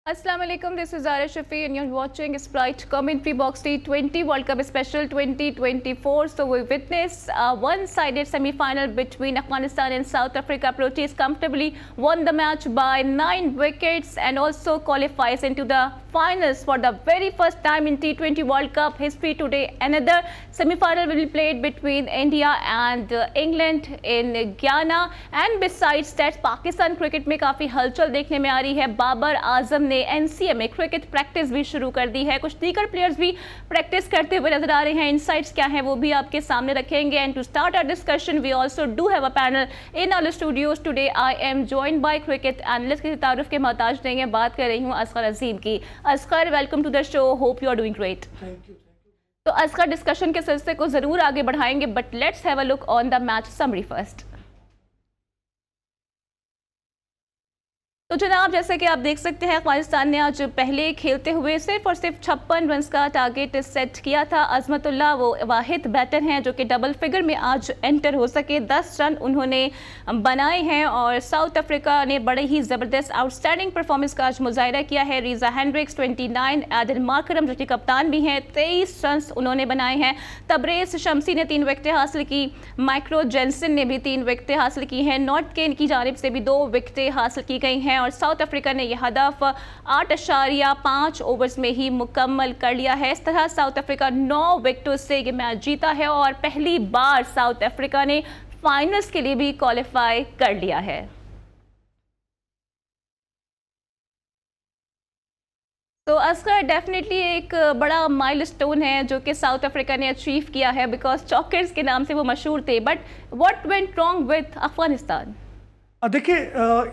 Assalamu alaikum, this is Zara Shafi and you're watching Sprite Commentary Box T20 World Cup Special 2024. So we witnessed a one-sided semi-final between Afghanistan and South Africa. Proteas comfortably won the match by 9 wickets and also qualifies into the finals for the very first time in T20 World Cup history. Today another semi-final will be played between India and England in Guyana. And besides that, Pakistan cricket में काफ़ी हलचल देखने में आ रही है. बाबर आजम ने NCA में cricket practice भी शुरू कर दी है. कुछ दीगर प्लेयर्स भी प्रैक्टिस करते हुए नजर आ रहे हैं. इनसाइट्स क्या हैं वो भी आपके सामने रखेंगे. And to start our discussion we also do have a panel in our studios today. I am joined by cricket analyst के तारुफ के मोहताज नहीं है. बात कर रही हूँ असगर अजीम की. Asghar, welcome to the show. Hope you are doing great. Thank you. तो असगर, डिस्कशन के सिलसिले को जरूर आगे बढ़ाएंगे, but let's have a look on the match summary first. तो जनाब, जैसे कि आप देख सकते हैं, अफगानिस्तान ने आज पहले खेलते हुए सिर्फ और सिर्फ 56 रन का टारगेट सेट किया था. अजमतुल्लाह वो वाहिद बैटर हैं जो कि डबल फिगर में आज एंटर हो सके. 10 रन उन्होंने बनाए हैं और साउथ अफ्रीका ने बड़े ही ज़बरदस्त आउटस्टैंडिंग परफॉर्मेंस का आज मुजाहिरा किया है. रीज़ा हेंड्रिक्स 29, एडन मार्करम जो कि कप्तान भी हैं 23 रन उन्होंने बनाए हैं. तबरेज शमसी ने 3 विकेटें हासिल की. माइक्रो जेंसन ने भी 3 विकेटें हासिल की हैं. नॉट केन की जानिब से भी 2 विकेटें हासिल की गई हैं और साउथ अफ्रीका ने यह हदफ 8.5 ओवर्स में ही मुकम्मल कर लिया है. इस तरह साउथ अफ्रीका 9 विकेटों से ये मैच जीता है और पहली बार साउथ अफ्रीका ने फाइनल्स के लिए भी क्वालिफाई कर लिया है. तो असगर, डेफिनेटली एक बड़ा माइलस्टोन है जो कि साउथ अफ्रीका ने अचीव किया है, बिकॉज चॉकर्स के नाम से वो मशहूर थे. But what went wrong with Afghanistan? देखिए,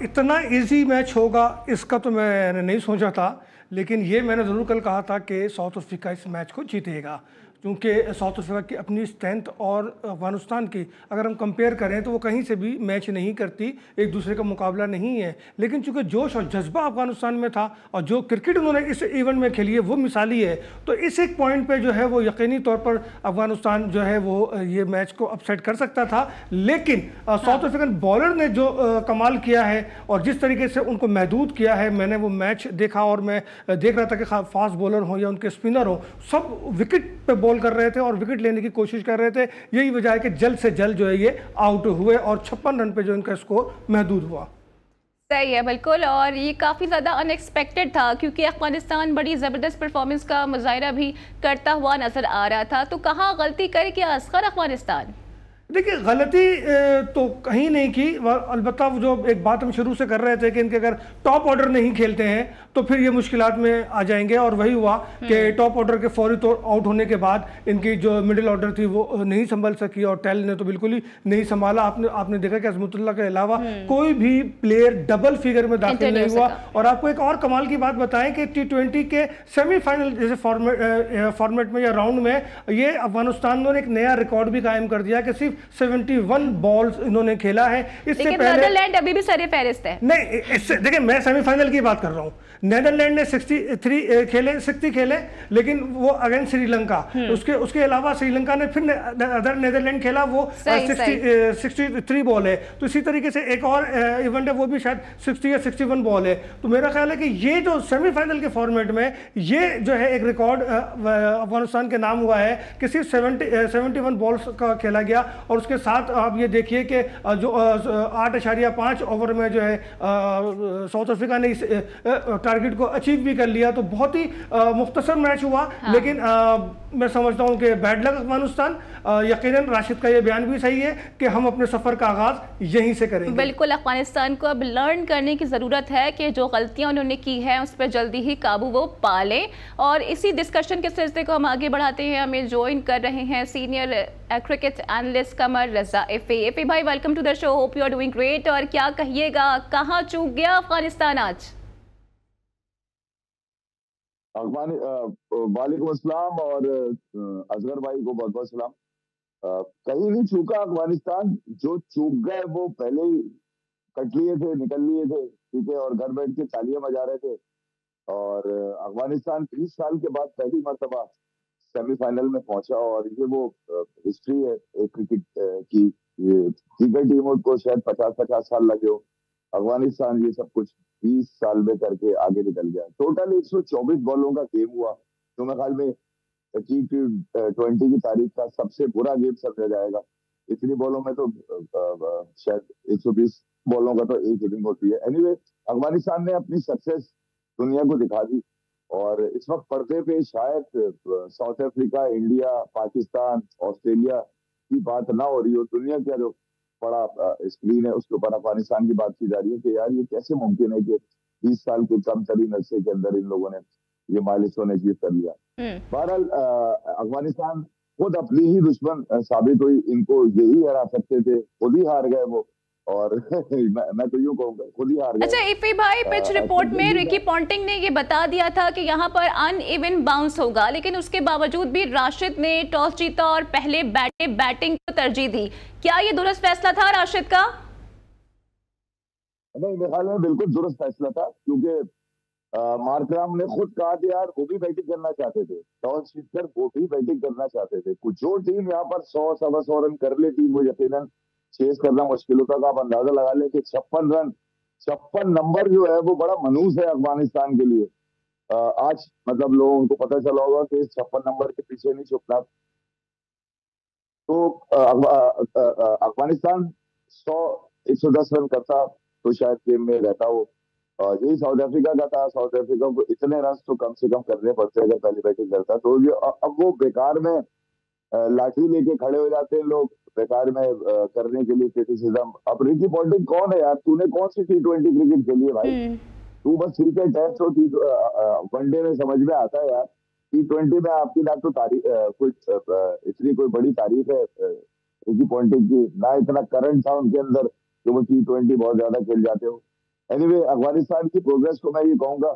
इतना इजी मैच होगा इसका तो मैंने नहीं सोचा था, लेकिन ये मैंने ज़रूर कल कहा था कि साउथ अफ्रीका इस मैच को जीतेगा, क्योंकि साउथ अफ्रीका की अपनी स्ट्रेंथ और अफगानिस्तान की अगर हम कंपेयर करें तो वो कहीं से भी मैच नहीं करती, एक दूसरे का मुकाबला नहीं है. लेकिन चूंकि जोश और जज्बा अफगानिस्तान में था और जो क्रिकेट उन्होंने इस इवेंट में खेली है वो मिसाली है, तो इस एक पॉइंट पे जो है वो यकीनी तौर पर अफगानिस्तान जो है वो ये मैच को अपसेट कर सकता था. लेकिन साउथ अफ्रीकन बॉलर ने जो कमाल किया है और जिस तरीके से उनको महदूद किया है, मैंने वो मैच देखा और मैं देख रहा था कि फास्ट बॉलर हो या उनके स्पिनर हो, सब विकेट पे बॉल कर रहे थे और विकेट लेने की कोशिश कर रहे थे. यही वजह है कि जल्द से जल्द जो है ये आउट हुए और 56 रन पे जो इनका स्कोर महदूद हुआ. सही है, बिल्कुल. और ये काफ़ी ज़्यादा अनएक्सपेक्टेड था क्योंकि अफगानिस्तान बड़ी ज़बरदस्त परफॉर्मेंस का मुजाहिरा भी करता हुआ नज़र आ रहा था. तो कहाँ गलती करे क्या असगर अफगानिस्तान? देखिए, गलती तो कहीं नहीं की. अलबत्ता जो एक बात हम शुरू से कर रहे थे कि इनके अगर टॉप ऑर्डर नहीं खेलते हैं तो फिर ये मुश्किलात में आ जाएंगे, और वही हुआ कि टॉप ऑर्डर के फौरी तौर आउट होने के बाद इनकी जो मिडिल ऑर्डर थी वो नहीं संभल सकी और टेल ने तो बिल्कुल ही नहीं संभाला. आपने देखा कि अजमतुल्ला के अलावा कोई भी प्लेयर डबल फिगर में दाखिल नहीं हुआ. और आपको एक और कमाल की बात बताएं कि T20 के सेमीफाइनल जैसे फॉर्मेट में या राउंड में ये अफगानिस्तान ने एक नया रिकॉर्ड भी कायम कर दिया कि सिर्फ 71 बॉल्स इन्होंने खेला है. इससे पहले नीदरलैंड अभी भी सरे फहरिस्त है. नहीं, इससे देखिए, मैं सेमीफाइनल की बात कर रहा हूँ. नीदरलैंड ने 63 खेले, 60 खेले, लेकिन वो अगेंस्ट श्रीलंका. उसके अलावा श्रीलंका ने फिर अदर नीदरलैंड खेला, वो 63 बॉल है. तो इसी तरीके से एक और इवेंट है वो भी शायद 60 या 61 बॉल है. तो मेरा ख्याल है कि ये जो सेमीफाइनल के फॉर्मेट में ये जो है एक रिकॉर्ड अफगानिस्तान के नाम हुआ है कि सिर्फ 71 बॉल्स का खेला गया. और उसके साथ आप ये देखिए कि जो 8.5 ओवर में जो है साउथ अफ्रीका ने इस टारगेट को अचीव भी कर लिया. तो बहुत ही मुख्तसर मैच हुआ. हाँ. लेकिन मैं समझता हूं कि बैड लक अफगानिस्तान. यकीनन राशिद का ये बयान भी सही है कि हम अपने सफर का आगाज यहीं से करेंगे. बिल्कुल, अफगानिस्तान को अब लर्न करने की ज़रूरत है कि जो गलतियां उन्होंने की हैं उस पर जल्दी ही काबू वो पा लें. और इसी डिस्कशन के सिलसिले को हम आगे बढ़ाते हैं. हमें ज्वाइन कर रहे हैं senior cricket analyst Qamar Raza. एफे भाई, welcome to the show. Hope you are doing great. और क्या कहिएगा, कहाँ चूक गया अफगानिस्तान आज? वालेकुम अस्सलाम और असगर भाई को बहुत बहुत सलाम. कहीं नहीं चूका अफगानिस्तान. जो चूक गए वो पहले ही कट लिए थे, निकल लिए थे, ठीक है, और घर बैठ के तालियां बजा रहे थे. और अफगानिस्तान 30 साल के बाद पहली मर्तबा सेमीफाइनल में पहुंचा और ये वो हिस्ट्री है एक क्रिकेट की. दीगर टीमों को शायद 50-50 साल लगे हो, अफगानिस्तान ये सब कुछ 20 साल में करके आगे निकल गया। टोटल 124 बॉलों का गेम हुआ, जो मेरे ख्याल में T20 की तारीख का सबसे बुरा गेम समझा जाएगा। इतनी बॉलों में तो शायद 120 बॉलों का तो एक इनिंग होती है। एनीवे, अफगानिस्तान ने अपनी सक्सेस दुनिया को दिखा दी और इस वक्त पर्दे पे शायद south Africa, India, Pakistan, Australia की बात ना हो रही हो। दुनिया का जो बड़ा स्क्रीन है उसके ऊपर अफगानिस्तान की बात की जा रही है कि यार ये कैसे मुमकिन है कि 20 साल के कम तरीन अरसे के अंदर इन लोगों ने ये माइलस्टोन अचीव कर लिया। बहरहाल अफगानिस्तान खुद अपनी ही दुश्मन साबित हुई, इनको यही हरा सकते थे, खुद ही हार गए वो। और मैं तो यूं कहूंगा खुद ही हार गए। अच्छा इफी भाई, पिच रिपोर्ट में रिकी पॉन्टिंग ने ये बता दिया था कि यहाँ पर अनइवन बाउंस होगा, लेकिन उसके बावजूद भी राशिद ने टॉस जीता और पहले बैटिंग को तरजीह दी। क्या ये दुरुस्त फैसला था राशिद का? नहीं, मेरे ख्याल में बिल्कुल दुरुस्त फैसला था, क्योंकि मार्कराम ने खुद कहा कि यार वो भी बैटिंग करना चाहते थे, टॉस जीतकर वो भी बैटिंग करना चाहते थे। कुछ जो टीम यहाँ पर 100-125 रन कर लेती वो यकीनन चेस करना मुश्किल होता था। आप अंदाजा लगा लें कि 56 रन, 56 नंबर जो है वो बड़ा मनूस है अफगानिस्तान के लिए। आज मतलब लोगों को पता चला होगा कि 56 नंबर के पीछे नहीं छुपना। तो अफगानिस्तान 110 रन करता तो शायद गेम में रहता हो। यही साउथ अफ्रीका का था। साउथ अफ्रीका को इतने रन तो कम से कम करने पड़ते अगर पहली बैटिंग करता। तो ये अब वो बेकार में लाठी लेके खड़े हो जाते हैं लोग, बेकार में करने के लिए क्रिटिसिज्म। अब रिकी पॉन्टिंग कौन है यार? तूने कौन सी T20 क्रिकेट खेली है भाई? तू बस क्रिकेट टेस्ट हो, वनडे में समझ में आता है यार। T20 में आपकी ना तो तारीफ इतनी कोई बड़ी तारीफ है रिकी पॉन्टिंग की, ना इतना करंट था उनके अंदर कि वो T20 बहुत ज्यादा खेल जाते हो। एनीवे, अफगानिस्तान की प्रोग्रेस को मैं ये कहूंगा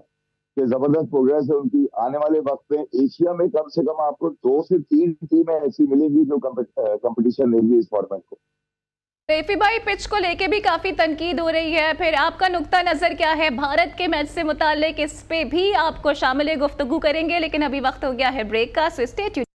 कि जबरदस्त प्रोग्रेस है उनकी। आने वाले वक्त में एशिया में कम से कम आपको 2 से 3 टीमें ऐसी मिलेंगी जो कंपटीशन लेंगी इस फॉर्मेट को। रेफी भाई, पिच को लेके भी काफी तनकीद हो रही है, फिर आपका नुक्ता नजर क्या है भारत के मैच से मुताल्लिक? इस पे भी आपको शामिल गुफ्तगू करेंगे, लेकिन अभी वक्त हो गया है ब्रेक का, so stay tuned.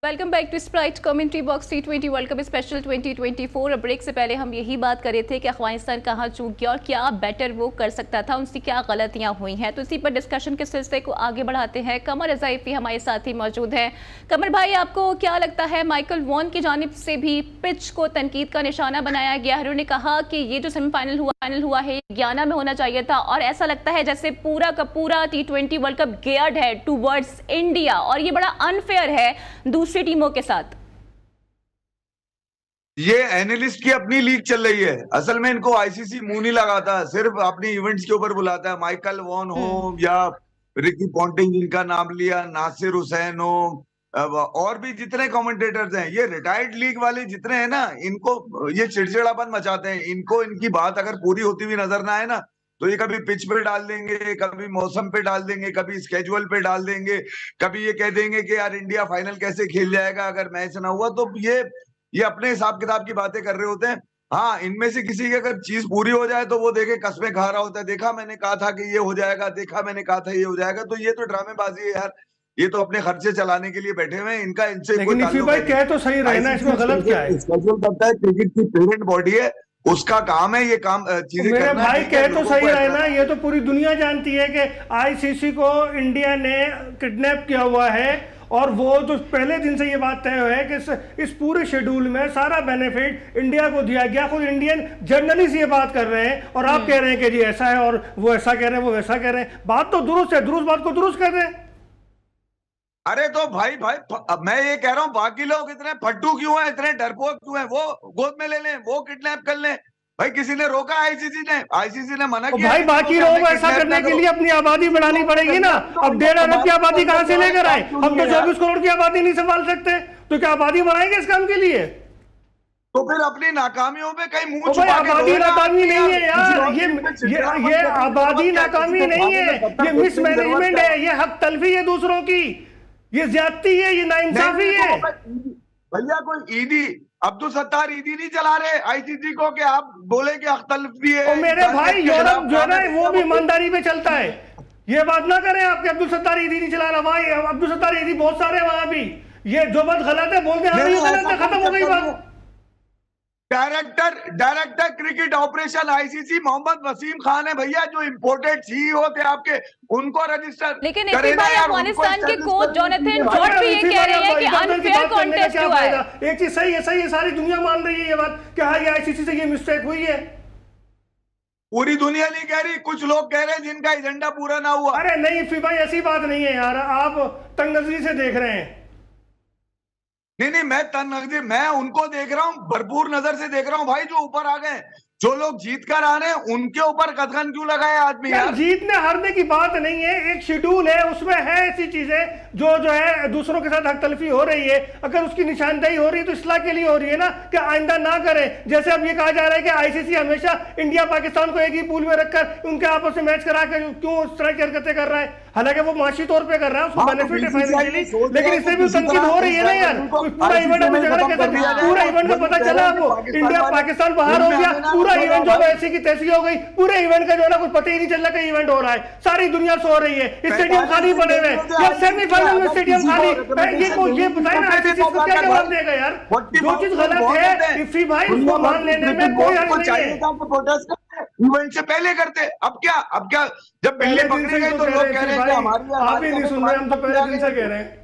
Welcome back to Sprite commentary box. T20 world cup special 2024। Break से पहले हम यही बात कर रहे थे कि अफगानिस्तान कहाँ चूक गया और क्या बेटर वो कर सकता था, उनसे क्या गलतियां हुई हैं। तो इसी पर डिस्कशन के सिलसिले को आगे बढ़ाते हैं। कमर रज़ाइफी हमारे साथ ही मौजूद है। कमर भाई, आपको क्या लगता है माइकल वॉन की जानिब से भी पिच को तनकीद का निशाना बनाया गया है? उन्होंने कहा कि ये जो सेमीफाइनल हुआ है गयाना में होना चाहिए था, और ऐसा लगता है जैसे पूरा का पूरा T20 वर्ल्ड कप गियर्ड है टूवर्ड्स इंडिया, और ये बड़ा अनफेयर है दूसरी टीमों के साथ। ये एनालिस्ट की अपनी लीग चल रही है। असल में इनको आईसीसी मुंह नहीं लगाता, सिर्फ अपनी इवेंट्स के ऊपर बुलाता है। माइकल वॉन हो या रिकी पॉन्टिंग जिनका नाम लिया, नासिर हुसैन हो, और भी जितने कमेंटेटर्स हैं, ये रिटायर्ड लीग वाले जितने हैं ना, इनको ये चिड़चिड़ापन मचाते हैं। इनको इनकी बात अगर पूरी होती हुई नजर ना आए ना, तो ये कभी पिच पे डाल देंगे, कभी मौसम पे डाल देंगे, कभी स्केजुअल पे डाल देंगे, कभी ये कह देंगे कि यार इंडिया फाइनल कैसे खेल जाएगा अगर मैच ना हुआ। तो ये अपने हिसाब किताब की बातें कर रहे होते हैं। हाँ, इनमें से किसी की अगर चीज पूरी हो जाए तो वो देखे कस्में खा रहा होता है, देखा मैंने कहा था कि ये हो जाएगा, देखा मैंने कहा था ये हो जाएगा। तो ये तो ड्रामेबाजी है यार, ये तो अपने खर्चे चलाने के लिए बैठे हुए हैं। इनका इनसे कोई ताल्लुक नहीं। कह तो सही रहे ना, इसमें गलत क्या है? स्केजुअल करता है, क्रिकेट की पेरेंट बॉडी है, उसका काम है ये काम चीजें मेरे भाई कह तो सही रहे ना, ये तो पूरी दुनिया जानती है कि आईसीसी को इंडिया ने किडनैप किया हुआ है, और वो जो पहले दिन से ये बात तय है कि इस पूरे शेड्यूल में सारा बेनिफिट इंडिया को दिया गया। खुद इंडियन जर्नलिस्ट ये बात कर रहे हैं, और आप कह रहे हैं कि जी ऐसा है, और वो ऐसा कह रहे हैं, वो वैसा कह रहे हैं। बात तो दुरुस्त है, दुरुस्त बात को दुरुस्त कर रहे हैं। अरे तो भाई मैं ये कह रहा हूँ, बाकी लोग इतने फट्टू क्यों हैं, इतने डरपोक क्यों हैं? वो गोद में ले लें, वो किडनैप कर लें। भाई किसी ने रोका? आईसीसी ने मना किया। भाई बाकी लोग ऐसा करने के लिए अपनी आबादी बढ़ानी पड़ेगी ना। अब 1.5 अरब की आबादी कहां से लेकर आए? हम तो 24 करोड़ की आबादी नहीं संभाल सकते, तो क्या आबादी बढ़ाएंगे इस काम के लिए? तो फिर अपनी नाकामियों पे कहीं मुंह छुपा के आबादी नाकामी नहीं है यार, ये आबादी नाकामी नहीं है, ये मिसमैनेजमेंट है, ये हक तलफी है दूसरों की, ये ज्यादती है, ये नाइंसाफी है। भैया कोई ईदी अब्दुल सत्तार ईदी नहीं चला रहे आईसीसी को कि आप बोले कि अख्तलफ भी है। मेरे भाई यूरोप जो है ना वो भी ईमानदारी पे चलता है, ये बात ना करें आपके अब्दुल सत्तार ईदी नहीं चला रहा भाई। अब्दुल सत्तार ईदी बहुत सारे हैं वहां भी, ये जो बात गलत है बोलते हैं, गलत है, खत्म हो गई बात। Director cricket operation ICC Mohammad Wasim Khan है भैया, जो इंपोर्टेड सीईओ थे आपके, उनको रजिस्टर। लेकिन भाई अफगानिस्तान के कोच जोनाथन जॉर्ज भी ये कह रहे हैं कि अनफेयर कॉन्टेस्ट हुआ है। एक चीज सही है, सारी दुनिया मान रही है ये बात कि हाँ ये आईसीसी से ये मिस्टेक हुई है। पूरी दुनिया नहीं कह रही, कुछ लोग कह रहे हैं जिनका एजेंडा पूरा ना हुआ। अरे नहीं फिर भाई ऐसी बात नहीं है यार, आप तंग नजरी से देख रहे हैं। नहीं मैं तन नजर, मैं उनको देख रहा हूं, भरपूर नजर से देख रहा हूं भाई, जो ऊपर आ गए, जो लोग जीत कर आ रहे हैं, उनके ऊपर कदगन क्यों लगाए आदमी यार? जीतने हारने की बात नहीं है, एक शेड्यूल है, उसमें है ऐसी चीजें जो है दूसरों के साथ हकतलफी हो रही है, अगर उसकी निशानदेही हो रही है तो इस्लाह के लिए हो रही है ना, कि आइंदा ना करें। जैसे अब ये कहा जा रहा है कि आईसीसी हमेशा इंडिया पाकिस्तान को एक ही पूल में रखकर उनके आपस में मैच करा कर क्यों इस तरह की हरकतें कर रहा है, हालांकि वो माशी तौर पे कर रहा है, उसको बेनिफिट है फाइनेंशियली, लेकिन इससे भी तनकीद हो रही है ना यार। पूरा इवेंट पूरा इवेंट का पता चला आपको, इंडिया पाकिस्तान बाहर हो गया, पूरा इवेंट जो ऐसी की तैसी हो गई, पूरे इवेंट का जो है ना कुछ पता ही नहीं चल रहा कि इवेंट हो रहा है, सारी दुनिया सो रही है, स्टेडियम खाली पड़े हुए, या सेमीफाइनल में स्टेडियम खाली, ये बताए ना आईसीसी को क्या जवाब देगा यार? जो चीज गलत है इफ्ती भाई उसको मान लेने में कोई हर्ज नहीं है। इवेंट से पहले करते, अब क्या जब पहले पकड़े गए तो लोग कह रहे हैं कि हमारी, आप ही नहीं सुन रहे, हम तो पहले दिन से कह रहे हैं।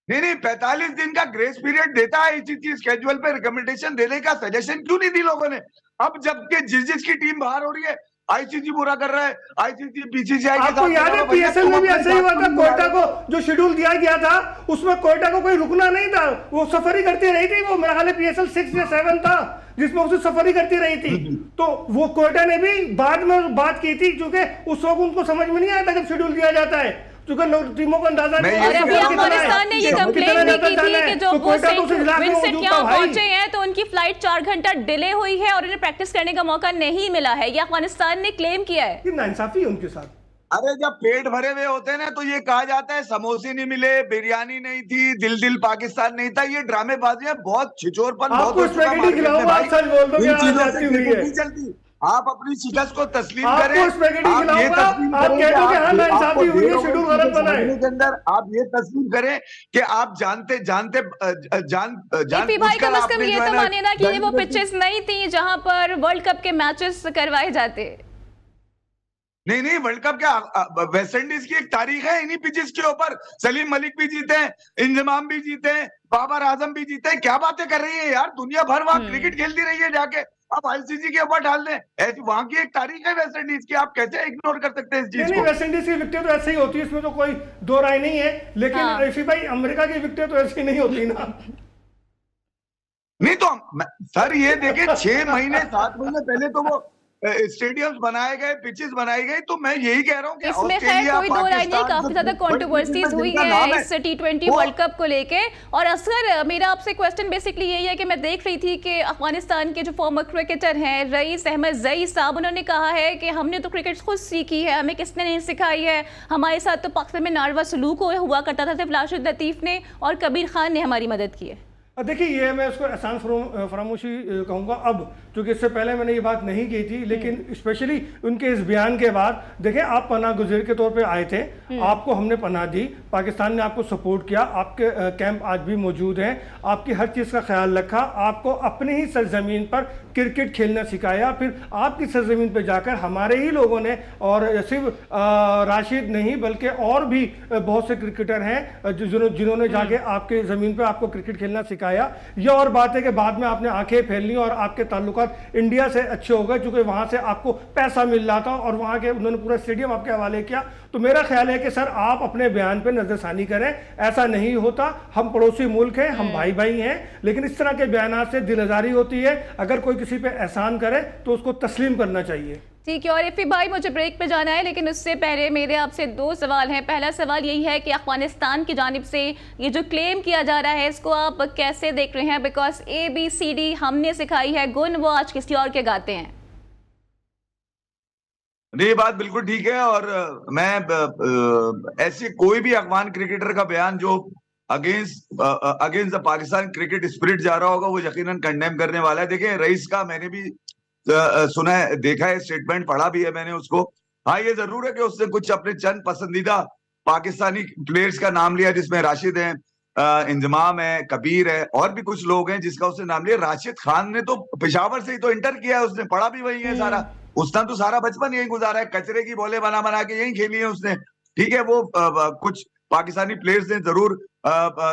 नहीं 45 दिन का ग्रेस पीरियड देता है आईसीसी, स्केड्यूल पे रिकमेंडेशन देने का सजेशन क्यों नहीं दी लोगों ने? अब जबकि जिसकी टीम बाहर हो रही है आईसीसी पूरा कर रहा है, आईसीसी बीसीसीआई के साथ। आपको याद है पीएसएल में भी ऐसा ही हुआ था, कोयटा को जो शेड्यूल दिया गया था उसमें कोयटा को कोई रुकना नहीं था, वो सफर ही करती रही थी, वो मेरा ख्याल है पीएसएल 6 या 7 था जिसमें उसे सफर ही करती रही थी। तो वो कोयटा ने भी बाद में बात की थी, क्योंकि उस वक्त उनको समझ में नहीं आया था जब शेड्यूल दिया जाता है, टीमों को अंदाजा नहीं। और अभी अफगानिस्तान ने ये कंप्लेन भी की थी कि जो वो विंसेंट यहाँ पहुंचे हैं तो उनकी फ्लाइट 4 घंटा डिले हुई है और उन्हें प्रैक्टिस करने का मौका नहीं मिला है, ये अफगानिस्तान ने क्लेम किया है। ये नाइंसाफी है उनके साथ। अरे जब पेट भरे हुए होते हैं ना तो ये कहा जाता है समोसे नहीं मिले, बिरयानी नहीं थी, दिल पाकिस्तान नहीं था, ये ड्रामेबाजी बहुत छिचोरपन, बहुत आप अपनी शिकस्त को तस्लीम करें, के अंदर आप ये तस्लीम करें कि आप जानते भाई कम से कम ये तो मानिए ना कि ये वो पिचेस नहीं थी जहां पर वर्ल्ड कप के मैचेस करवाए जाते। नहीं वर्ल्ड कप क्या, वेस्ट इंडीज की एक तारीख है इन्हीं पिचेस के ऊपर, सलीम मलिक भी जीते हैं, इंजमाम भी जीते हैं, बाबर आजम भी जीते हैं, क्या बातें कर रही है यार? दुनिया भर वहां क्रिकेट खेलती रही है जाके, आप आईसीसी के ऊपर डाल दें, ऐसी वहां की एक तारीख है वेस्ट इंडीज की, आप कैसे इग्नोर कर सकते हैं इस चीज को? वेस्ट इंडीज की विकेटें तो ऐसे ही होती है, इसमें तो कोई दो राय नहीं है, लेकिन ऐसी भाई अमेरिका की विकेटें तो ऐसी नहीं होती ना। नहीं तो सर ये देखें 6 महीने 7 महीने पहले तो वो स्टेडियम्स बनाए गए, पिचेस बनाई गई, तो मैं यही कह रहा हूँ कि इसमें खैर कोई दो राय नहीं, काफी ज्यादा कंट्रोवर्सीज हुई है इस T20 वर्ल्ड कप को लेके। और असगर मेरा आपसे क्वेश्चन बेसिकली यही है कि मैं देख रही थी कि अफगानिस्तान के जो फॉर्मर क्रिकेटर हैं रईस अहमद जई साहब, उन्होंने कहा है कि हमने तो क्रिकेट खुद सीखी है, हमें किसने नहीं सिखाई है, हमारे साथ तो पाकिस्तान में नारवा सलूक हुआ करता था सिर्फ राशिद लतीफ ने और कबीर खान ने हमारी मदद की है। देखिए ये मैं उसको एहसान फरामोशी कहूँगा अब, क्योंकि इससे पहले मैंने ये बात नहीं की थी, लेकिन स्पेशली उनके इस बयान के बाद देखिए आप पनाह गुज़ीर के तौर पे आए थे, आपको हमने पनाह दी, पाकिस्तान ने आपको सपोर्ट किया, आपके कैंप आज भी मौजूद हैं, आपकी हर चीज़ का ख्याल रखा, आपको अपनी ही सरजमीन पर क्रिकेट खेलना सिखाया, फिर आपकी सरजमीन पर जाकर हमारे ही लोगों ने, और सिर्फ राशिद नहीं बल्कि और भी बहुत से क्रिकेटर हैं जिन्होंने जाके आपके ज़मीन पर आपको क्रिकेट खेलना सिखाया। ये और बात है कि बाद में आपने आंखें फैल ली और आपके ताल्लुकात इंडिया से अच्छे हो गए, क्योंकि वहां से आपको पैसा मिल रहा था और वहां के उन्होंने पूरा स्टेडियम आपके हवाले किया। तो मेरा ख्याल है कि सर आप अपने बयान पे नजरसानी करें, ऐसा नहीं होता, हम पड़ोसी मुल्क हैं, हम भाई भाई हैं, लेकिन इस तरह के बयान से दिल आजारी होती है, अगर कोई किसी पे एहसान करे तो उसको तस्लीम करना चाहिए। ठीक है, और इफ़ी भाई मुझे ब्रेक पे जाना है, लेकिन उससे पहले मेरे आपसे 2 सवाल हैं। पहला सवाल यही है कि अफगानिस्तान की जानिब से ये जो क्लेम किया जा रहा है इसको आप कैसे देख रहे हैं? बिकॉज ABCD हमने सिखाई है, गुन वो आज किसी और के गाते हैं। ये बात बिल्कुल ठीक है, और मैं ऐसे कोई भी अफगान क्रिकेटर का बयान जो against the Pakistan cricket spirit जा रहा होगा, वो यकीनन कंडेम करने वाला है। देखिए रईस का मैंने भी सुना है, देखा है, स्टेटमेंट पढ़ा भी है मैंने उसको। हाँ ये जरूर है कि उसने कुछ अपने चंद पसंदीदा पाकिस्तानी प्लेयर्स का नाम लिया, जिसमें राशिद है, इंजमाम है, कबीर है, और भी कुछ लोग हैं जिसका उसने नाम लिया। राशिद खान ने तो पेशावर से ही तो इंटर किया है, उसने पढ़ा भी वही है सारा, उसने तो सारा बचपन यही गुजारा है, कचरे की बॉलें बना बना के यही खेली है उसने। ठीक है, वो कुछ पाकिस्तानी प्लेयर्स ने जरूर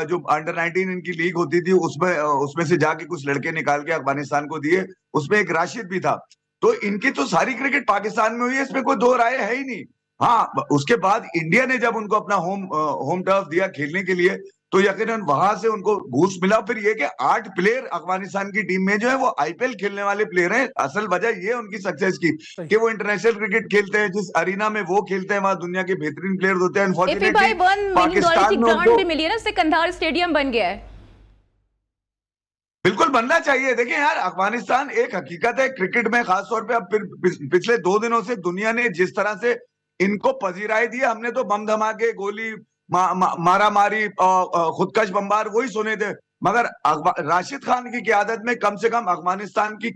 जो अंडर 19 इनकी लीग होती थी उसमें से जाके कुछ लड़के निकाल के अफगानिस्तान को दिए, उसमें एक राशिद भी था। तो इनकी तो सारी क्रिकेट पाकिस्तान में हुई है, इसमें कोई दो राय है ही नहीं। हाँ उसके बाद इंडिया ने जब उनको अपना होम टर्फ दिया खेलने के लिए, तो यकीनन वहां से उनको घूस मिला। फिर ये कि 8 प्लेयर अफगानिस्तान की टीम में जो है वो आईपीएल खेलने वाले प्लेयर हैं। असल वजह ये उनकी सक्सेस की कि वो इंटरनेशनल क्रिकेट खेलते हैं, जिस अरीना में वो खेलते हैं वहां दुनिया के बेहतरीन प्लेयर होते हैं। अनफॉर्चुनेटली पाकिस्तान में ग्राउंड भी मिली है ना, सिकंदर स्टेडियम बन गया है। बिल्कुल बनना चाहिए। देखिए यार, अफगानिस्तान एक हकीकत है क्रिकेट में, खासतौर पे अब पिछले 2 दिनों से दुनिया ने जिस तरह से इनको पजीराई दी, हमने तो बम धमाके, गोली मारा मारी, खुदकश बमबार वही सुने थे। मगर राशिद खान की क़यादत में कम से कम अफगानिस्तान की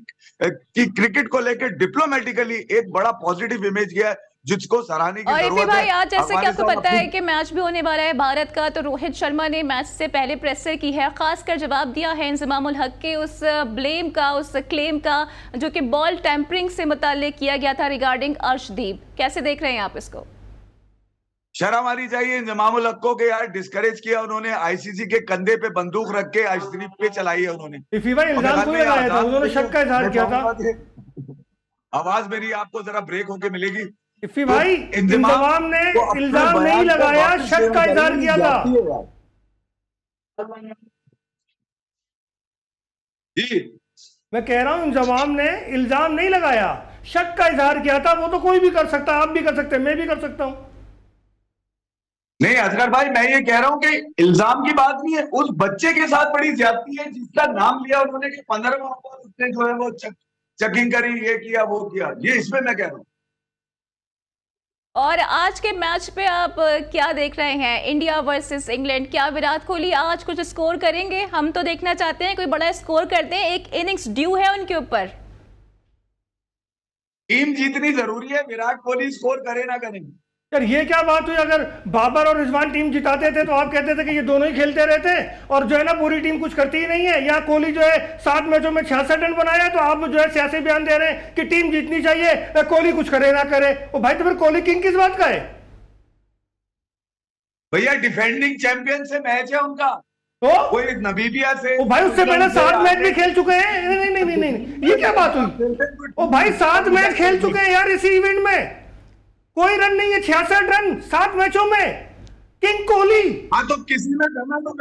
क्रिकेट को लेकर डिप्लोमेटिकली एक बड़ा पॉजिटिव इमेज गया है, जिसको सराहने की जरूरत है। भाई आज जैसे कि आपको पता है कि मैच भी होने वाला है भारत का, तो रोहित शर्मा ने मैच से पहले प्रेसर की है, खासकर जवाब दिया है इंजमामुल हक के उस ब्लेम का, उस क्लेम का जो कि बॉल टेम्परिंग से मुताल्लिक किया गया था रिगार्डिंग अर्शदीप। कैसे देख रहे हैं आप इसको? शर्म आनी चाहिए इंजमामुल हक को कि यार डिस्करेज किया उन्होंने, आईसीसी के कंधे पे बंदूक रख के अर्शदीप पे चलाई है उन्होंने। इल्जाम क्यों लगाया था? उन्होंने शक का इजहार किया था। आवाज मेरी आपको जरा ब्रेक होके मिलेगी। इफ़ी भाई इंजमाम ने इल्जाम नहीं लगाया, शक का इजहार किया था। जी मैं कह रहा हूं इंजमाम ने इल्जाम नहीं लगाया, शक का इजहार किया था। वो तो कोई भी कर सकता, आप भी कर सकते हैं, मैं भी कर सकता हूं। नहीं असगर भाई, मैं ये कह रहा हूं कि इल्जाम की बात नहीं है, उस बच्चे के साथ बड़ी ज्यादती है जिसका नाम लिया उन्होंने कि 15वां ओवर उसने जो है वो चेकिंग करी, ये किया वो किया, ये इसमें मैं कह रहा हूं। और आज के मैच पे आप क्या देख रहे हैं? इंडिया वर्सेस इंग्लैंड, क्या विराट कोहली आज कुछ स्कोर करेंगे? हम तो देखना चाहते हैं कोई बड़ा स्कोर कर दें, एक इनिंग्स ड्यू है उनके ऊपर। टीम जीतनी जरूरी है, विराट कोहली स्कोर करे ना करे। यार ये क्या बात हुई? अगर बाबर और रिजवान टीम जिताते थे तो आप कहते थे कि ये दोनों ही खेलते रहते, और जो है ना पूरी टीम कुछ करती ही नहीं है। यहाँ कोहली जो है 7 मैचों में 66 रन बनाया, तो आप जो है सियासी बयान दे रहे हैं कि टीम जीतनी चाहिए, कोहली कुछ करे ना करे। ओ भाई तो फिर कोहली किंग किस बात का है? भैया डिफेंडिंग चैंपियन से मैच है उनका, कोई नबीबिया से। ओ भाई उससे पहले 7 मैच भी खेल चुके हैं। नहीं, ये क्या बात हुई? ओ भाई 7 मैच खेल चुके हैं यार इसी इवेंट में, कोई रन नहीं है, 66 रन 7 मैचों में, किंग कोहली। हाँ तो किसी में दम है तो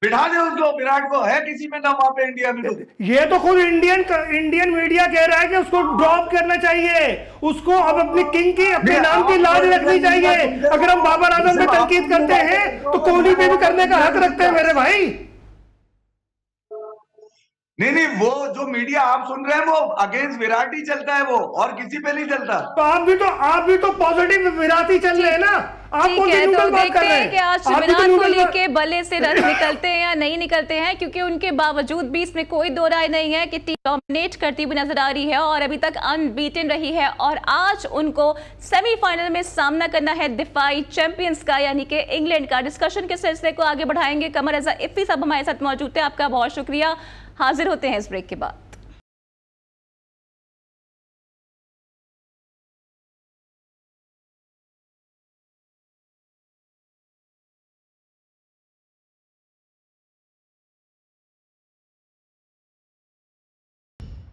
बिठा दे उसको, विराट को है किसी में दम वहां पे इंडिया में। तो ये तो खुद इंडियन मीडिया कह रहा है कि उसको ड्रॉप करना चाहिए, उसको अब अपनी किंग की, अपने नाम की लाज रखनी चाहिए। अगर हम बाबर आजम पे तनकीद करते हैं तो कोहली पे भी करने का हक रखते हैं मेरे भाई। नहीं, वो जो मीडिया आप सुन रहे हैं वो अगेंस्ट विराट ही चलता है, वो और किसी पे नहीं चलता। तो आप भी तो पॉजिटिव विराट ही चल रहे हैं ना। आप ठीक है, तो देखते हैं कि आज विराट कोहली के बल्ले से रन निकलते हैं या नहीं निकलते हैं, क्योंकि उनके बावजूद भी इसमें कोई दो राय नहीं है कि टीम डोमिनेट करती हुई नजर आ रही है और अभी तक अनबीटन रही है। और आज उनको सेमीफाइनल में सामना करना है दिफाई चैंपियंस का, यानी कि इंग्लैंड का। डिस्कशन के सिलसिले को आगे बढ़ाएंगे। कमर रजा इफ्फी साहब हमारे साथ मौजूद है, आपका बहुत शुक्रिया। हाजिर होते हैं इस ब्रेक के बाद।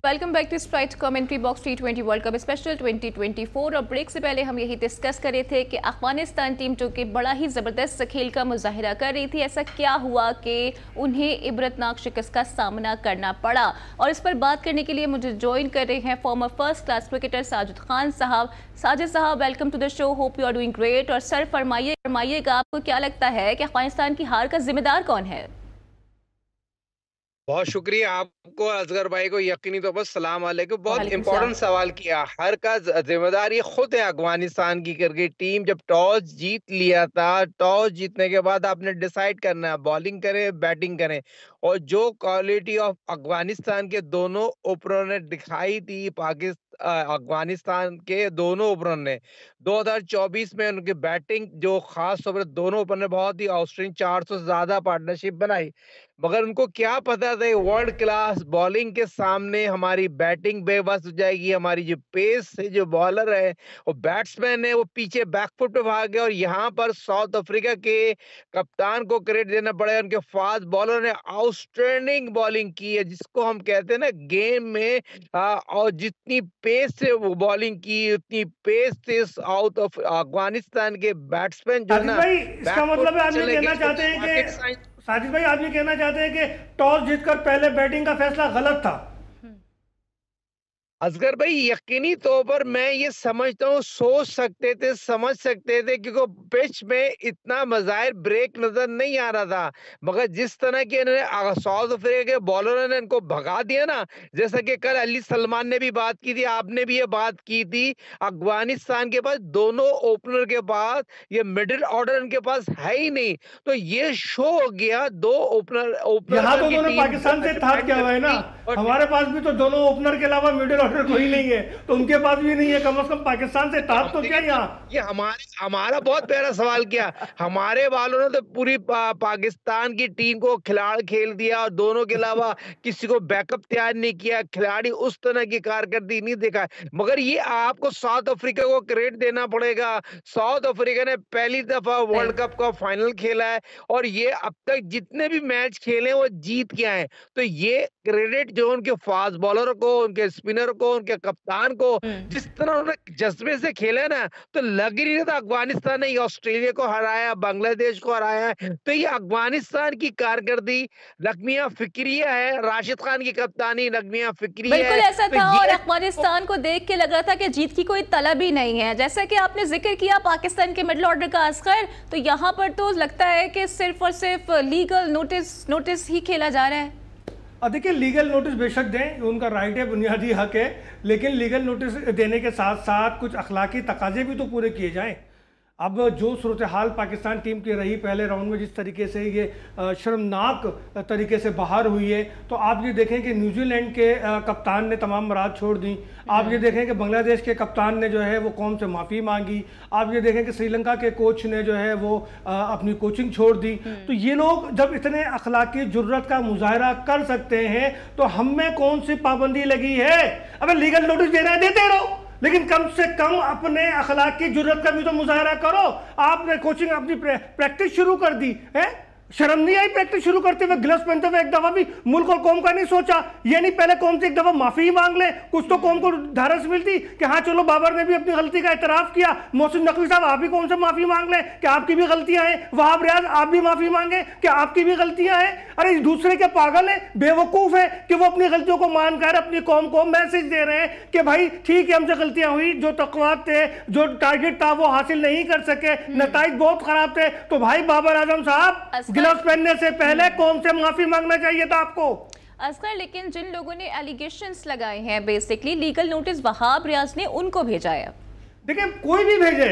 Welcome back to Sprite commentary box T20 world cup special 2024। और ब्रेक से पहले हम यही डिस्कस कर रहे थे कि अफगानिस्तान टीम जो कि बड़ा ही ज़बरदस्त खेल का मुजाहिरा कर रही थी, ऐसा क्या हुआ कि उन्हें इबरतनाक शिकस्त का सामना करना पड़ा। और इस पर बात करने के लिए मुझे ज्वाइन कर रहे हैं former first class cricketer Sajid Khan साहब। साजिद साहब, welcome to the show, hope you are doing great. और सर फरमाइएगा, आपको क्या लगता है कि अफगानिस्तान की हार का जिम्मेदार कौन है? बहुत शुक्रिया आपको, असगर भाई को यकीनी तौर पर सलाम वालेकुम। बहुत वालेकुम इंपॉर्टेंट सलाम। सवाल किया। हर का जिम्मेदार ये खुद है। अफगानिस्तान की क्रिकेट टीम जब टॉस जीत लिया था, टॉस जीतने के बाद आपने डिसाइड करना है बॉलिंग करें बैटिंग करें, और जो क्वालिटी ऑफ अफगानिस्तान के दोनों ओपनर ने दिखाई थी, अफगानिस्तान के दोनों ओपनर ने 2024 में उनकी बैटिंग, जो खास तौर पर दोनों ओपनर ने बहुत ही आउटस्टैंडिंग 400 से ज्यादा पार्टनरशिप बनाई, मगर उनको क्या पता था वर्ल्ड क्लास बॉलिंग के सामने हमारी बैटिंग बेबस हो जाएगी। हमारी जो पेस है, जो बॉलर है और बैट्समैन है, वो पीछे बैकफुट पे भाग गए। और यहाँ पर साउथ अफ्रीका के कप्तान को क्रेडिट देना पड़ेगा, उनके फास्ट बॉलर ने आउटस्टैंडिंग बॉलिंग की है, जिसको हम कहते हैं ना गेम में और जितनी पेस से वो बॉलिंग की, उतनी पेस से साउथ अफगानिस्तान के बैट्समैन जो है ना, भाई इसका मतलब है आप ये कहना चाहते हैं कि साजिद भाई आप ये कहना चाहते हैं कि टॉस जीतकर पहले बैटिंग का फैसला गलत था? असगर भाई यकीनी तौर पर मैं ये समझता हूँ, सोच सकते थे, समझ सकते थे, क्योंकि पिच में इतना मज़ाहिर ब्रेक नजर नहीं आ रहा था। मगर जिस तरह के इन्होंने साउथ अफ्रीका के बॉलरों ने इनको भगा दिया ना, जैसा कि कल अली सलमान ने भी बात की थी, आपने भी ये बात की थी, अफगानिस्तान के पास दोनों ओपनर के पास ये मिडिल ऑर्डर इनके पास है ही नहीं। तो ये शो हो गया दो ओपनर यहाँ तो दोनों पाकिस्तान से था क्या हुआ है ना, हमारे पास भी तो दोनों ओपनर के अलावा मिडिल ऑर्डर कोई नहीं है, तो उनके पास भी नहीं है, कम से कम पाकिस्तान से था तो क्या यहाँ। ये हमारा बहुत प्यारा सवाल किया। हमारे वालों ने तो पूरी पाकिस्तान की टीम को खिलाड़ खेल दिया और दोनों के अलावा किसी को बैकअप तैयार नहीं किया, खिलाड़ी उस तरह की कारकर्दगी नहीं देखा। मगर ये आपको साउथ अफ्रीका को क्रेडिट देना पड़ेगा। साउथ अफ्रीका ने पहली दफा वर्ल्ड कप का फाइनल खेला है और ये अब तक जितने भी मैच खेले वो जीत के आए। तो ये क्रेडिट जो उनके फास्ट बॉलर को, उनके स्पिनर को, उनके कप्तान को, जिस तरह उन्होंने जज्बे से खेला ना, तो लग ही नहीं था अफगानिस्तान ने ऑस्ट्रेलिया को हराया, बांग्लादेश को हराया है। तो ये अफगानिस्तान की कारकर्दगी नगमिया फिक्रिया है, राशिद खान की कप्तानी नगमिया फिक्रिया है। बिल्कुल ऐसा तो था और अफगानिस्तान को देख के लग रहा था कि जीत की कोई तलब ही नहीं है। जैसा कि आपने जिक्र किया पाकिस्तान के मिडिल ऑर्डर का, असगर, तो यहाँ पर तो लगता है कि सिर्फ और सिर्फ लीगल नोटिस ही खेला जा रहा है। देखिए लीगल नोटिस बेशक दें, उनका राइट है, बुनियादी हक है, लेकिन लीगल नोटिस देने के साथ साथ कुछ अखलाकी तकाजे भी तो पूरे किए जाएं। अब जो सूरत हाल पाकिस्तान टीम की रही पहले राउंड में, जिस तरीके से ये शर्मनाक तरीके से बाहर हुई है, तो आप ये देखें कि न्यूजीलैंड के कप्तान ने तमाम मराद छोड़ दी। आप ये देखें कि बांग्लादेश के कप्तान ने जो है वो कौम से माफ़ी मांगी। आप ये देखें कि श्रीलंका के कोच ने जो है वो अपनी कोचिंग छोड़ दी। तो ये लोग जब इतने अखलाकी जुर्रत का मुजाहरा कर सकते हैं तो हम में कौन सी पाबंदी लगी है? अबे लीगल नोटिस देना है देते रहो, लेकिन कम से कम अपने अखलाक की जुर्रत का भी तो मुजाहरा करो। आपने कोचिंग अपनी प्रैक्टिस शुरू कर दी है, शर्म नहीं आई प्रैक्टिस शुरू करते हुए, ग्लव्स पहनते हुए? एक दफा भी मुल्क और कौम का नहीं सोचा? ये नहीं पहले कौम से एक दफा माफी ही मांग ले, कुछ तो कौम को ढारस मिलती कि हाँ चलो बाबर ने भी अपनी गलती का इतराफ किया, मोहसिन नकवी साहब आप भी कौम से माफी मांग ले कि आपकी भी गलतियां हैं, वहाब रियाज आप भी माफी मांगे कि आपकी भी गलतियां हैं। अरे दूसरे के पागल है, बेवकूफ है कि वो अपनी गलतियों को मानकर अपनी कौम को मैसेज दे रहे हैं कि भाई ठीक है हमसे गलतियां हुई, जो तक़वात थे, जो टारगेट था वो हासिल नहीं कर सके, नताइज बहुत खराब थे। तो भाई बाबर आजम साहब ग्लव्स पहनने से पहले कौन से माफी मांगना चाहिए था आपको? असगर, लेकिन जिन लोगों ने एलिगेशंस लगाए हैं, basically legal notice Wahab Riaz ने उनको भेजा है। देखिए कोई भी भेजे,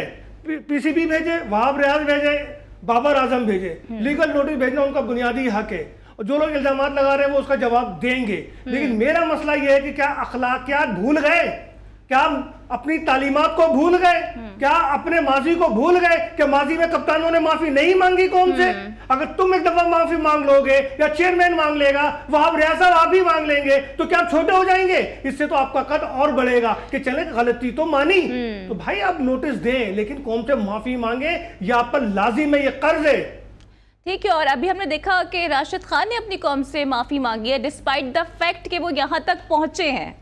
पीसीबी भेजे, वहाब रियाज भेजे, बाबर आजम भेजे, लीगल नोटिस भेजना उनका बुनियादी हक है। और जो लोग इल्जाम लगा रहे हैं वो उसका जवाब देंगे। लेकिन मेरा मसला यह है कि क्या अखलाकियात भूल गए? क्या अपनी तालीमात को भूल गए? क्या अपने माजी को भूल गए कि माजी में कप्तानों ने माफी नहीं मांगी कौन से? अगर तुम एक दफा माफी मांग लोगे या चेयरमैन मांग लेगा, वहाब रियाज साहब आप भी मांग लेंगे, तो क्या आप छोटे हो जाएंगे? इससे तो आपका कद और बढ़ेगा कि चले गलती तो मानी। तो भाई आप नोटिस दें, लेकिन कौन से माफी मांगे, या आप पर लाजिम है, ये कर्ज है। ठीक है, और अभी हमने देखा कि राशिद खान ने अपनी कौम से माफी मांगी है डिस्पाइट द फैक्ट कि वो यहाँ तक पहुंचे हैं।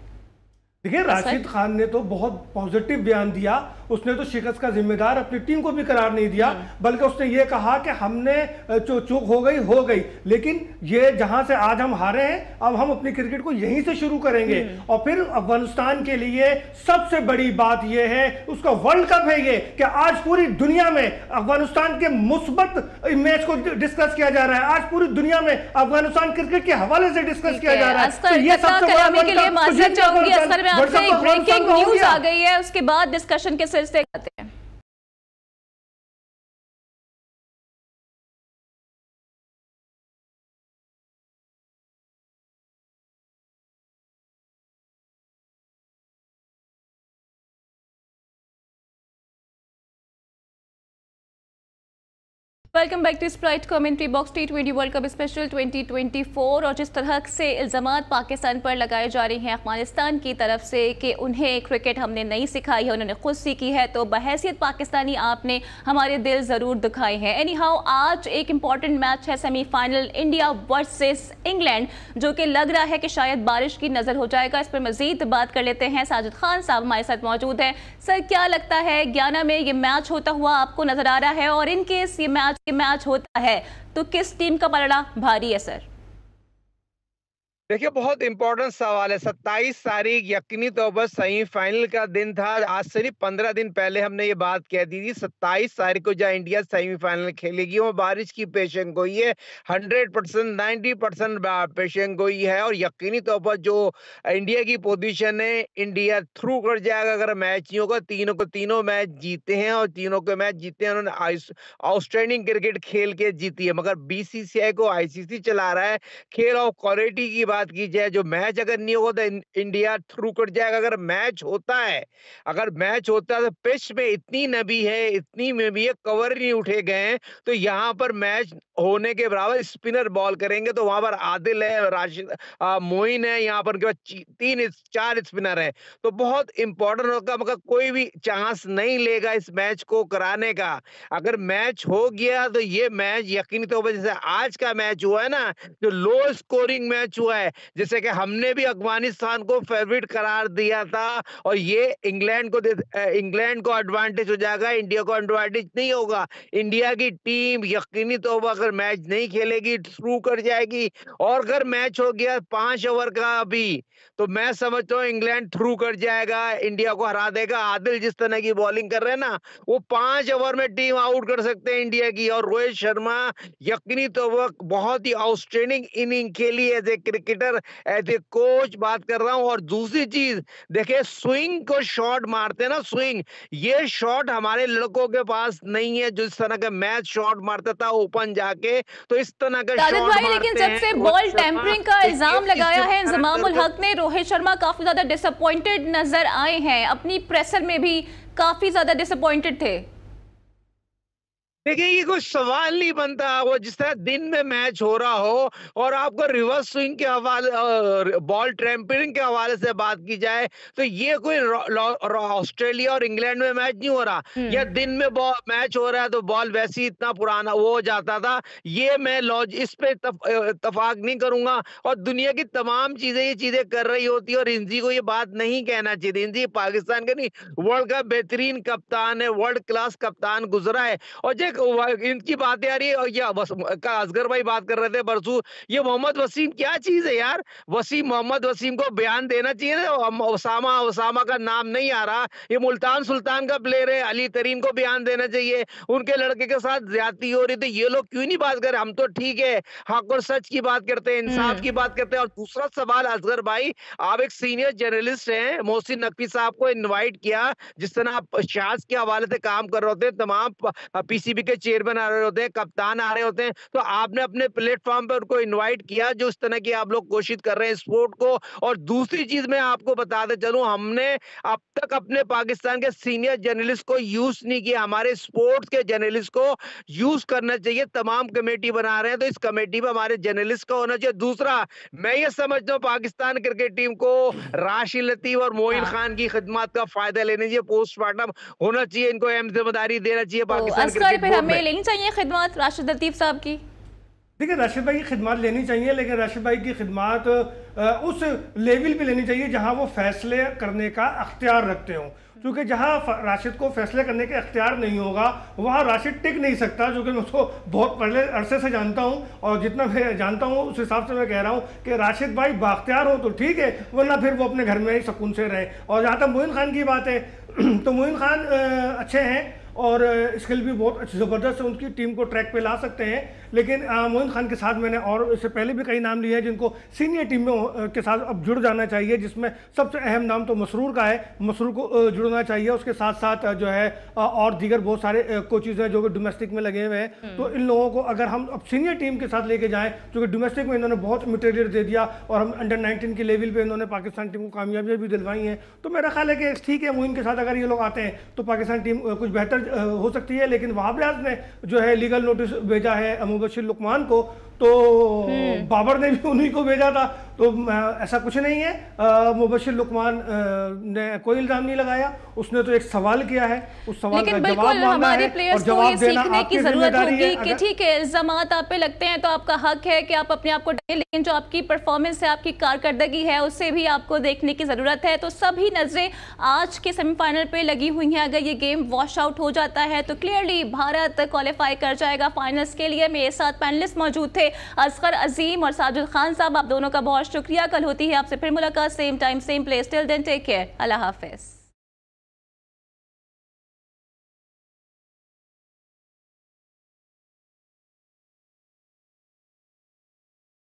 देखिए राशिद खान ने तो बहुत पॉजिटिव बयान दिया, उसने तो शिकस्त का जिम्मेदार अपनी टीम को भी करार नहीं दिया, बल्कि उसने ये कहा कि हमने चूक हो गई, लेकिन ये जहां से आज हम हारे हैं, अब हम अपनी क्रिकेट को यहीं से शुरू करेंगे। और फिर अफगानिस्तान के लिए सबसे बड़ी बात यह है, उसका वर्ल्ड कप है ये, कि आज पूरी दुनिया में अफगानिस्तान के मुस्बत मैच को डिस्कस किया जा रहा है। आज पूरी दुनिया में अफगानिस्तान क्रिकेट के हवाले से डिस्कस किया जा रहा है। तो ये सबसे बड़ा के लिए माजरत चाहूंगी असर में आपसे एक ब्रेकिंग न्यूज आ गई है, उसके बाद डिस्कशन के सिलसिले आते हैं। Welcome back to Sprite commentary box. T20 world cup special 2024। और जिस तरह से इल्ज़ामात पाकिस्तान पर लगाए जा रहे हैं अफगानिस्तान की तरफ से कि उन्हें क्रिकेट हमने नहीं सिखाई है, उन्होंने खुद सीखी है, तो बहैसियत पाकिस्तानी आपने हमारे दिल ज़रूर दुखाए हैं। एनी हाउ, आज एक इंपॉर्टेंट मैच है, सेमीफाइनल इंडिया वर्सेस इंग्लैंड, जो कि लग रहा है कि शायद बारिश की नज़र हो जाएगा। इस पर मजीद बात कर लेते हैं। साजिद खान साहब हमारे साथ मौजूद हैं। सर, क्या लगता है ग्याना में ये मैच होता हुआ आपको नजर आ रहा है, और इन केस ये मैच होता है तो किस टीम का पलड़ा भारी है सर? देखिए, बहुत इंपॉर्टेंट सवाल है। 27 तारीख यकीनी तौर पर सेमीफाइनल का दिन था। आज से नहीं, 15 दिन पहले हमने ये बात कह दी थी, 27 तारीख को जहाँ इंडिया सेमीफाइनल खेलेगी, वो बारिश की पेशन गोई है। 100% 90% पेशन गोई है। और यकीनी तौर पर जो इंडिया की पोजीशन है, इंडिया थ्रू कर जाएगा अगर मैच नहीं होगा। तीनों मैच जीते हैं, और तीनों के मैच जीते हैं उन्होंने आउटस्टैंडिंग क्रिकेट खेल के जीती है। मगर बीसीसीआई को आईसीसी चला रहा है। खेल और क्वालिटी की बात की जाए, जो मैच अगर नहीं होगा तो इंडिया थ्रू कर जाएगा। अगर मैच होता है तो पिच में इतनी नमी है, कवर नहीं उठे गए हैं, तो यहाँ पर मैच होने के बराबर स्पिनर बॉल करेंगे। तो वहां पर आदिल है, राशिद, मोइन है, यहाँ पर 4 स्पिनर है, तो बहुत इंपॉर्टेंट होगा। मगर कोई भी चांस नहीं लेगा इस मैच को कराने का। अगर मैच हो गया तो ये मैच यकीनी तौर पर, जैसे आज का मैच हुआ है ना, जो लो स्कोरिंग मैच हुआ है, जैसे कि हमने भी अफगानिस्तान को फेवरेट करार दिया था, और ये इंग्लैंड को एडवांटेज हो जाएगा, इंडिया को एडवांटेज नहीं होगा। इंडिया की टीम यकीनी तौर पर अगर मैच नहीं खेलेगी थ्रू कर जाएगी। और अगर मैच हो गया 5 ओवर का अभी, तो मैं समझता हूँ इंग्लैंड थ्रू कर जाएगा, इंडिया को हरा देगा। आदिल जिस तरह की बॉलिंग कर रहे हैं ना, वो 5 ओवर में टीम आउट कर सकते हैं इंडिया की। और रोहित शर्मा यकीनी तौर पर बहुत ही आउटस्टैंडिंग इनिंग खेली है, as a cricketer, as a coach बात कर रहा हूं। और दूसरी चीज देखिए, स्विंग को शॉट मारते हैं ना, स्विंग, ये शॉट हमारे लड़कों के पास नहीं है, जो इस तरह का मैच शॉट मारता था ओपन जाके, तो इस तरह का शॉट मारते हैं। लेकिन जब से बॉल टेम्परिंग का इल्जाम लगाया है इंजमामुल हक ने, रोहित शर्मा काफी ज्यादा डिसअपॉइंटेड नजर आए हैं। अपनी प्रेशर में भी काफी ज्यादा डिसअपॉइंटेड थे। देखिए, ये कोई सवाल नहीं बनता। वो जिस तरह दिन में मैच हो रहा हो और आपको रिवर्स स्विंग के हवाले, बॉल ट्रैम्पलिंग के हवाले से बात की जाए, तो ये कोई ऑस्ट्रेलिया और इंग्लैंड में मैच नहीं हो रहा, या दिन में मैच हो रहा है तो बॉल वैसे ही इतना पुराना वो हो जाता था। ये मैं इस पे इत्तेफाक नहीं करूंगा। और दुनिया की तमाम ये चीजें कर रही होती है, और इंजी को ये बात नहीं कहना चाहिए। इंजी पाकिस्तान का नहीं, वर्ल्ड का बेहतरीन कप्तान है, वर्ल्ड क्लास कप्तान गुजरा है। और इनकी बातें आ रही है, या असगर भाई बात कर रहे थे परसों, ये मोहम्मद वसीम क्या चीज है यार? मोहम्मद वसीम को बयान देना चाहिए ना। ओसामा का नाम नहीं आ रहा, ये मुल्तान सुल्तान का प्लेयर है, अली तरीन को बयान देना चाहिए। उनके लड़के के साथ ज्यादती हो रही थी, ये लोग क्यों नहीं बात कर रहे? हम तो ठीक है, हक और सच की बात करते हैं, इंसाफ की बात करते हैं। और दूसरा सवाल, असगर भाई, आप एक सीनियर जर्नलिस्ट हैं, मोहसिन नकवी साहब को इन्वाइट किया, जिस तरह आप शाज के हवाले से काम कर रहे होते हैं, तमाम पीसीबी के चेयरमैन आ रहे होते हैं, कप्तान आ रहे होते हैं, तो आपने अपने प्लेटफॉर्म पर उनको इनवाइट किया, जो इस तरह की आप लोग कोशिश कर रहे हैं स्पोर्ट को। और दूसरी चीज मैं आपको बताते चलूं, हमने अब तक अपने पाकिस्तान के सीनियर जर्नलिस्ट को यूज नहीं किया। हमारे स्पोर्ट्स के जर्नलिस्ट को यूज करना चाहिए। तमाम कमेटी बना रहे हैं, तो इस कमेटी में हमारे जर्नलिस्ट का होना चाहिए। दूसरा, मैं ये समझता हूँ पाकिस्तान क्रिकेट टीम को राशिद लतीफ और मोइन खान की खिदमत का फायदा लेना चाहिए, पोस्टमार्टम होना चाहिए, इनको अहम जिम्मेदारी देना चाहिए पाकिस्तान क्रिकेट। हमें लेनी चाहिए खिदमत राशिद लतीफ साहब की। देखिए राशिद भाई की खिदमत लेनी चाहिए, लेकिन राशिद भाई की खिदमत उस लेवल पे लेनी चाहिए जहां वो फैसले करने का अख्तियार रखते हों, क्योंकि जहां राशिद को फैसले करने के अख्तियार नहीं होगा वहां राशिद टिक नहीं सकता, जो कि मैं उसको बहुत पहले अरसे से जानता हूं, और जितना मैं जानता हूं उस हिसाब से मैं कह रहा हूं कि राशिद भाई बाख्तियार हो तो ठीक है, वरना फिर वो अपने घर में ही सुकून से रहे। और जहाँ तक मोइन खान की बात है तो मोइन खान अच्छे हैं और स्किल भी बहुत ज़बरदस्त है, उनकी टीम को ट्रैक पे ला सकते हैं, लेकिन मोइन खान के साथ मैंने और इससे पहले भी कई नाम लिए हैं जिनको सीनियर टीमों के साथ अब जुड़ जाना चाहिए, जिसमें सबसे अहम नाम तो मसरूर का है। मसरूर को जुड़ना चाहिए, उसके साथ साथ जो है और दीगर बहुत सारे कोचेज़ हैं जो कि डोमेस्टिक में लगे हुए हैं। तो इन लोगों को अगर हम अब सीनियर टीम के साथ लेके जाएँ, जो कि डोमेस्टिक में इन्होंने बहुत मटेरियल दे दिया और हम अंडर 19 के लेवल पर इन्होंने पाकिस्तान टीम को कामयाबियाँ भी दिलवाई हैं, तो मेरा ख्याल है कि ठीक है, मोइन के साथ अगर ये लोग आते हैं तो पाकिस्तान टीम कुछ बेहतर हो सकती है। लेकिन वहाब रियाज ने जो है लीगल नोटिस भेजा है मुबशिर लुकमान को, तो बाबर ने भी उन्हीं को भेजा था, तो ऐसा कुछ नहीं है। मुबशिर लुकमान ने कोई इल्जाम नहीं लगाया, उसने तो एक सवाल किया है, उस सवाल का जवाब मांगा है और जवाब देना आपकी जिम्मेदारी है। कि ठीक है, इल्जामात आप पे लगते हैं तो आपका हक है कि आप अपने आप को डरे, लेकिन जो आपकी परफॉर्मेंस है, आपकी कारकर्दगी है, उससे भी आपको देखने की जरूरत है। तो सभी नजरें आज के सेमीफाइनल पे लगी हुई हैं। अगर ये गेम वॉश आउट हो जाता है तो क्लियरली भारत क्वालिफाई कर जाएगा फाइनल्स के लिए। मेरे साथ पैनलिस्ट मौजूद थे, असगर अजीम और साजिद खान साहब, आप दोनों का बहुत शुक्रिया। कल होती है आपसे फिर मुलाकात, same time same place. Till then take care, अल्लाह हाफिज।